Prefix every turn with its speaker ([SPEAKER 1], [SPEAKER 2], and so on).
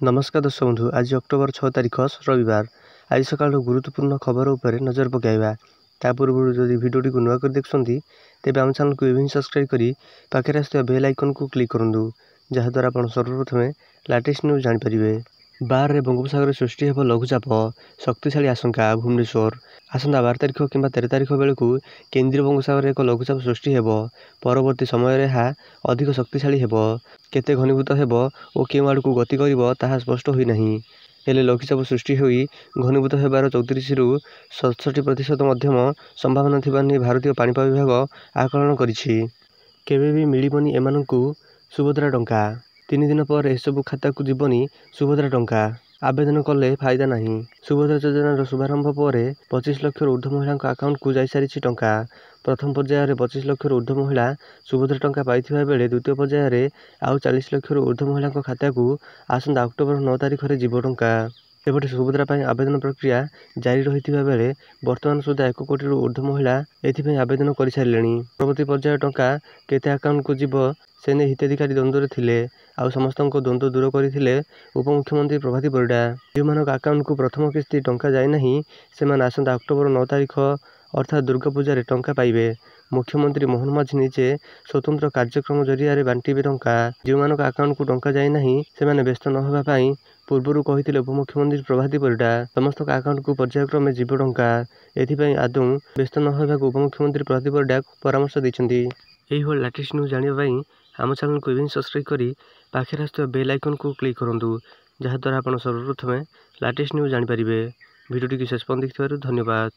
[SPEAKER 1] नमस्कार दर्शक बंधु आज अक्टोबर 6 तारिख रविवार आज सकाल गुरुत्वपूर्ण खबर उपर नजर पकाइबा ता पूर्व जदि भिडियोटी को नुआ कर देखुंती तेज आम चैनल को एवं सब्सक्राइब करी पाखे आसुवा बेल आइकन को क्लिक करूँ जहाद्वारा आप सर्वप्रथमे लेटेस्ट न्यूज जानीपर। बार रे बंगोपसागर सृष्टि हेब लघुचाप शक्तिशाली आशंका भुवनेश्वर आसंता 12 तारिख कि 13 तारिख बेलू केन्द्रीय बंगोपसागर एक लघुचाप सृष्टि हेब परवर्ती समय यहाँ अधिक शक्तिशाली हेब केते घनीभूत हेब और केउ आड़ को गति कर ताहा स्पष्ट होई नहीं हेले लघुचाप सृष्टि होई घनीभूत हेबार 34 रु 67% मध्यम संभावना थिबा नै भारतीय पाणीपाग विभाग आकलन करिछि। केबे भी मिलिबनी एमानंकु सुभद्रा टंका 3 दिन पर एसबु खाता को जीवनी सुभद्रा टंका आवेदन कले फायदा नहीं। सुभद्रा योजनार शुभारंभ पर 25 लाख ऊर्ध्व महिला आकाउंट को जाई सारी टंका प्रथम पर्यायर 25 लाख ऊर्ध्व महिला सुभद्रा टंका पाइथिबा बेले द्वितीय पर्यायर आउ 40 लाख ऊर्ध्व महिला खाता को आसंता अक्टोबर 9 तारिख रे जीव टंका। एपटे सुभद्रा पर आवेदन प्रक्रिया जारी रही बेले बर्तमान सुधा 1 कोटी ऊर्ध्व महिला एथिपाई आवेदन कर सारे परवर्ती पर्यायर टंका केते आकाउंट को जीव सेने हिताधिकारी द्वंद्व थिले आउ समस्त द्वंद्व दूर करते उपमुख्यमंत्री प्रभाती परिडा जो आकाउंट को प्रथम किस्ती टंका जाए नहीं से आसंता अक्टोबर 9 तारिख अर्थात दुर्गा पूजा टंका पाइबे। मुख्यमंत्री मोहन माझी निजे स्वतंत्र कार्यक्रम जरिया बांटे टंका जो आकाउंट को टंका जाए नहीं से व्यस्त न होगापाई पूर्वर कहते उपमुख्यमंत्री प्रभाती परिडा समस्त आकाउंट को पर्यायक्रमे जीव टंका एथिपाई आदौ व्यस्त न होगा उपमुख्यमंत्री प्रभाती परिडा परामर्श देते। यही लेटेस्ट न्यूज जानापी आम चैनल को इवें सब्सक्राइब करी पाखे आसुवा बेल आइकन को क्लिक करूँ जहाद्वारा आप सर्वप्रथमे लेटेस्ट न्यूज जानीपर। भिडियोटी शेष पर्यंत देखिथिबारु धन्यवाद।